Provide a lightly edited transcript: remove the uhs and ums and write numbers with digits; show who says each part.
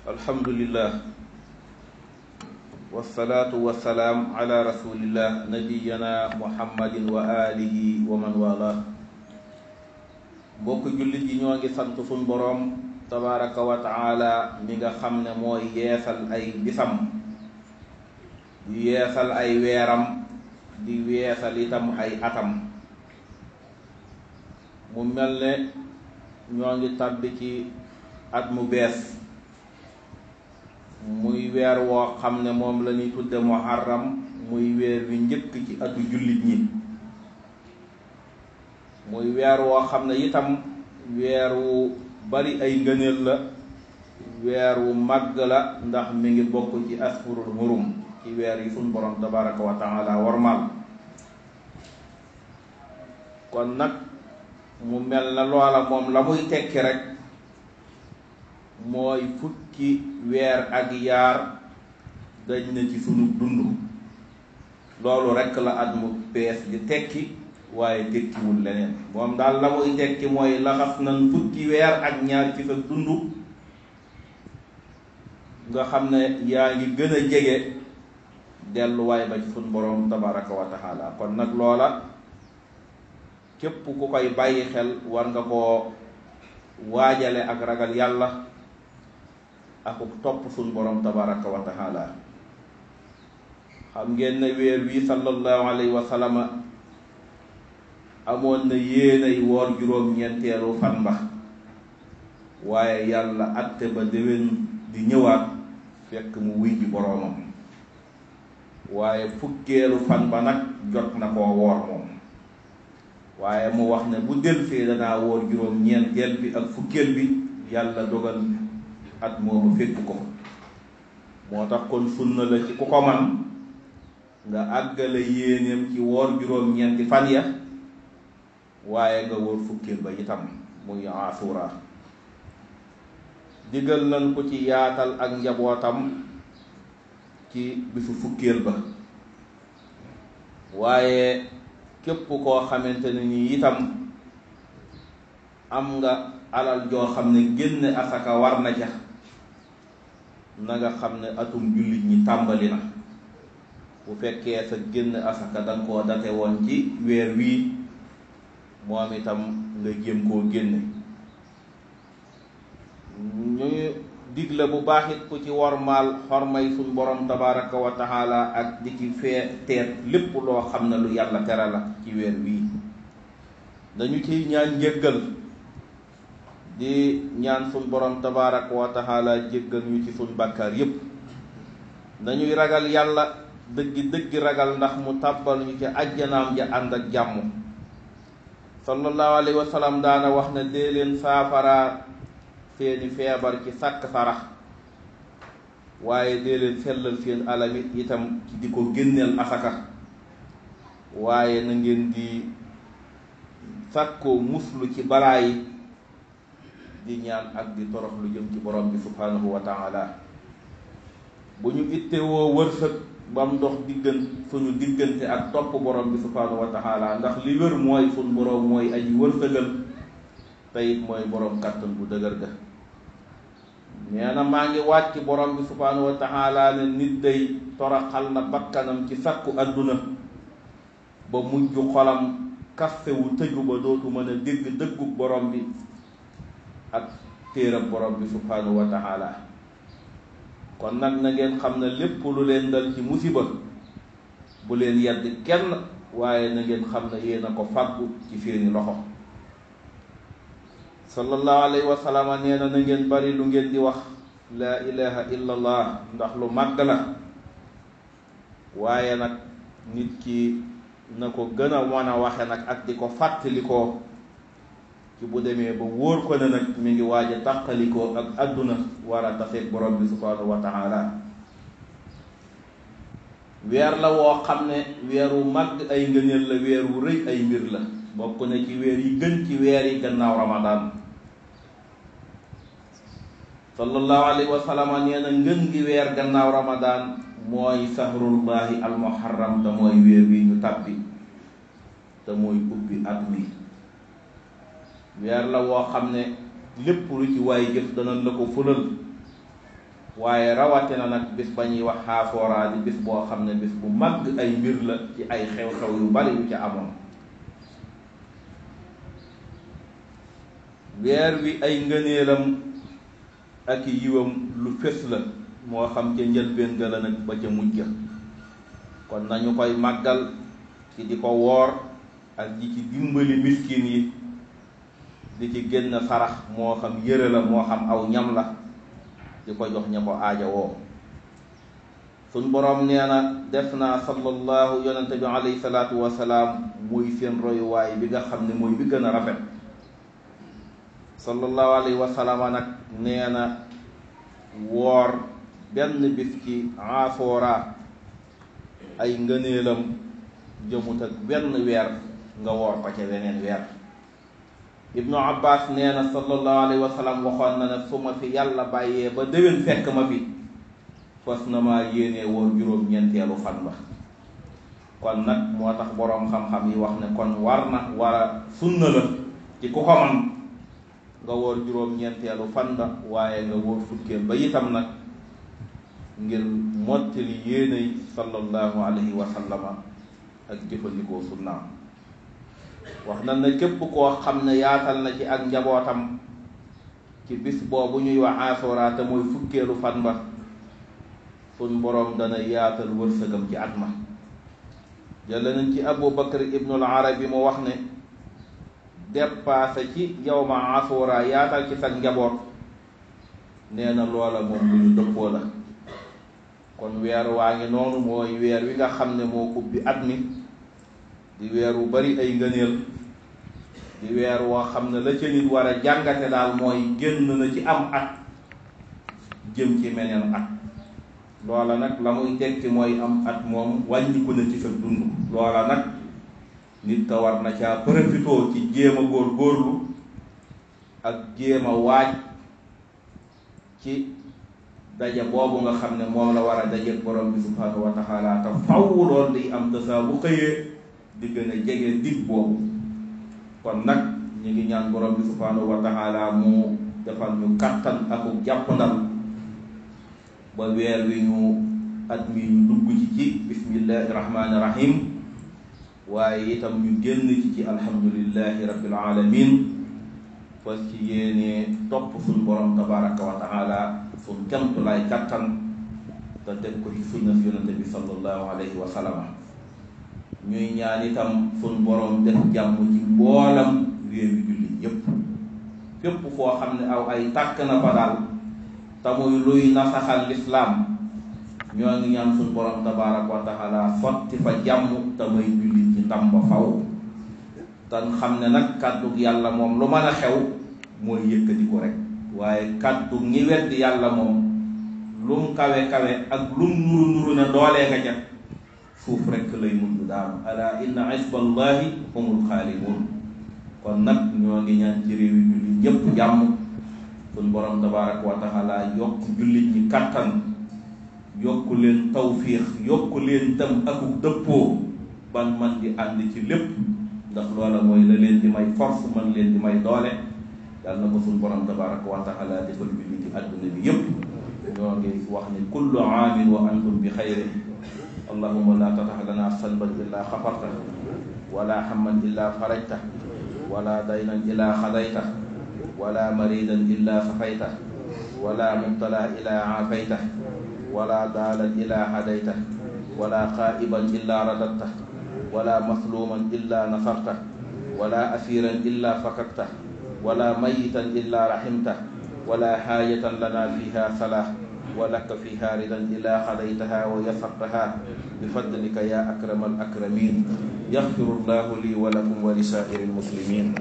Speaker 1: alhamdulillah wasalaatu wasalaam ala rasulillah nabiyana muhammadin wa alihi wa man wala. mbokk jullit yi ñoo ngi sant suñ boroom tabaraka wa taala mi nga xam ne mooy yeesal ay bisam di yeesal ay weeram di weesal itam ay atam. mu mel ne ñoo ngi tàbbi ci at mu bees muy weer woo xam ne moom la ñuy tudde muharram, muy weer wi njëkk ci atu jullit ñi, muy weer woo xam ne itam weer wu bari ay ngëneel la, weer wu màgg la, ndax mi ngi bokk ci asfurul hurum, ci weer yi suñ borom tabaraka wa taala warmal. kon nag mu mel na loola moom la muy tekki rek mooy fukki weer ak yaar dañ na ci sunu dund. loolu rekk la at mu bees di tekki, waaye tekkiwul leneen. moom daal la muy tekki mooy laxas nañ fukki weer ak ñaar ci sa dund, nga xam ne yaa ngi gën a jege delluwaay ba ci sunu borom tabaraka wa taala. kon nag loola képp ku koy bàyyi xel war nga koo waajale ak ragal yàlla ak topp suñ borom tabaraka wa taala. xam ngeen ne weer wi sallallahu alayhi wa sallama amoon na yéenay woor juróom-ñeenteelu fan ba, waaye yàlla atte ba déwén di ñëwaat fekk mu wuy ji boroomam. waaye fukkeelu fan ba nag jot na koo woor moom, waaye mu wax ne bu delfee danaa woor juróom-ñeenteel bi ak fukkeel bi. yàlla dogal at moomu fekk ko. moo tax kon sunna la ci ku ko man nga àggale yéeneem ci woor juróom-ñeenti fan ya, waaye nga wóor fukkeel ba itam muy asura. digal nañ ko ci yaatal ak njabootam ci bisu fukkeel ba, waaye képp koo xamante ne ni itam am nga alal joo xam ne génne asaka war na ca, na nga xam ne atum jullit ñi tàmbali na. bu fekkee sa génn asaka danga koo date woon ci weer wii, moom itam nga jéem koo génne. ñu digle bu baax it ku ci wormaal xormay suñ borom tabaraka wa taala ak di ci teet lépp loo xam ne lu yàlla tere la ci weer wii. dañu ciy ñaan njéggal, di ñaan suñ borom tabaraka wa taala jéggal ñu ci suñ bàkkaar yépp. nañuy ragal yàlla dëggi ragal, ndax mu tàbbal ñu ci ajjanaam ja ànd ak jàmm. sallallahu alayhi wa sallam daana wax ne dee leen saafara seeni feebar ci sàkk sarax, waaye dee leen sellal seen alamit itam ci di ko génneel asaka, waaye na ngeen di sàkkoo muslu ci balaa yi, di ñaan ak di torox lu jëm ci borom bi subhanahu wa taala. bu ñu ittewoo wërsëg ba mu dox suñu diggante ak topp borom bi subhanahu wa taala, ndax li wér mooy suñ borom mooy aji wërsëgal, teyit mooy borom kàttan bu dëgër ga. nee na maa ngi wàcc borom bi subhanahu wa taala ne nit day toroxal na bakkanam ci sakku adduna ba mujj xolam kastewu tëju ba dootu mën a dégg dëggu borom bi ak téeram borom bi subhanahu wa taala. kon nag na ngeen xam ne lépp lu leen dal ci musiba bu leen yedd kenn, waaye na ngeen xam ne yéen a ko fàggu ci seeni loxo. sallallahu alayhi wa sallam nee na ngeen bari lu ngeen di wax laa ilaha illallah, ndax lu màgg la. waaye nag nit ki na ko gën a mën a waxe nag ak di ko fàttalikoo ci bu demee ba wóor ko ne nag mi ngi waaj a tàqalikoo ak àdduna war a taseeg borom bi subhanahu wa taala. weer la woo xam ne weer wu màgg ay ngëneel la, weer wu rëy ay mbir la, bokk na ci weer yi gën ci weer yi gannaaw ramadaan. sallallahu alayhi wa sallam nee na ngën gi weer gannaaw ramadaan mooy sahrullahi almuharram, te mooy weer wi ñu tàbbi, te mooy ubbi at mi. weer la woo xam ne lépp lu ci waay jëf danañ la ko fulal, waaye rawatina nag bis ba ñuy wax Ashura di bis boo xam ne bis bu mag ay mbir la ci ay xew-xew yu bari yu ca amoon. weer wi ay ngëneelam ak yiwam lu fés la moo xam ca njëlbéen ga la nag ba ca mujj ga kon nañu koy màggal ci di ko woor ak di ci dimbali miskin yi di ci génn sarax moo xam yëre la moo xam aw ñam la di ko jox ña ko aaja woo. suñ boroom nee na def naa sallallahu yonente bi alayhi salaatu wasalaam muy seen royuwaay bi nga xam ne mooy bi gën a rafet. sallallahu alayhi wa sallam nag nee na woor benn bis ci Ashura ay ngëneelam jëmut ak benn weer nga woor ko ca weneen weer. Ibnu Abbas nee na sallallahu alayhi wa sallam waxoon na ne su ma fi yàlla bàyyee ba déwén fekk ma fi fas na maa yéenee woor juróom-ñeenteelu fan ba. kon nag moo tax boroom xam-xam yi wax ne kon war a sunna la ci ku ko man nga woor juróom-ñeenteelu fan ba waaye nga woor fukkeel ba itam nag ngir mottali yéenay sallallahu alayhi wa sallama ak jëfandikoo sunnaam. wax na ne képp koo xam ne yaatal na ci ak njabootam ci bis boobu ñuy wax Ashura te mooy fukkeelu fan ba suñ boroom dana yaatal wërsëgam ci at ma. jële nañ ci Abu Bakr ibnul Arabi mu wax ne dépassé ci yawma Ashura yaatal ci sa njaboot nee na loola moom lu ñu dëppoo la. kon weer waa ngi noonu mooy weer wi nga xam ne moo ubbi at mi di weer wu bari ay ngëneel di weer woo xam ne la ca nit war a jàngate daal mooy génn na ci am at jëm ci meneen at. loola nag la muy tekki mooy am at moom wàññiku na ci sa dund. loola nag nit ka war na caa profitoo ci jéem a góorgóorlu ak jéem a waaj ci daje boobu nga xam ne moom la war a daje borom bi subhanahu wa taala te faw lool di am te saa bu xëyee di gën a jege dig boobu. kon nag ñu ngi ñaan borom bi subhanahu wa taala mu defal ñu kattan ak jàppandal ba weer wi ñu at mi ñu dugg ci bismillahi rahmaani rahim waaye itam ñu génn ci alhamdulillahi rabbil alamin fas ci yéene topp suñ borom tabaraka wa taala suñ kemtu lay kattan te teg ko ci sunna si yonente bi sallallahu alayhi wa sallam. ñuy ñaan itam suñ borom def jàmm ci mboolam réewi jullit yépp fépp foo xam ne aw ay tàkk na fa daal te muy luy nasaxal lislaam ñoo ngi ñaan suñ borom tabaaraka wa taala sotti fa jàmm te may jullit ci ndam ba faw. tan xam ne nag kàddug yàlla moom lu mën a xew mooy yëkkati ko rek waaye kàddug ñi weddi yàlla moom lum kawe kawe ak lum nuru nuru ne doolee nga ca suuf rekk lay mujj daanu. ala inna isballahi humul xaalibuun. kon nag ñoo ngi ñaan ci réew yi jullit ñépp jàmm suñ borom tabaraka wa taala yokk jullit ñi kattan yokk leen tawfiix yokk leen tam akuk dëppoo ban man di ànd ci lépp ndax loola mooy la leen di may force man leen di may doole. yàlla na ko suñ borom tabaraka wa taala defal jullit ci àdduna bi yépp. ñoo ngi wax ni kullu aamin wa antum bi xayrin. allahumma la tatax lana sanban illa xafarta wala hamman illa farajta wala daynan illa xadayta wala maridan illa safayta wala mubtala illa aafayta wala daalan illa hadayta wala qaa'iban illa radadta wala masluman illa nasarta wala asiran illa fakakta wala mayitan illa rahimta wala haajatan lana fiha salah ولك فيها رضا إلا خليتها ويسرتها بفضلك يا أكرم الأكرمين. يغفر الله لي ولكم ولسائر المسلمين.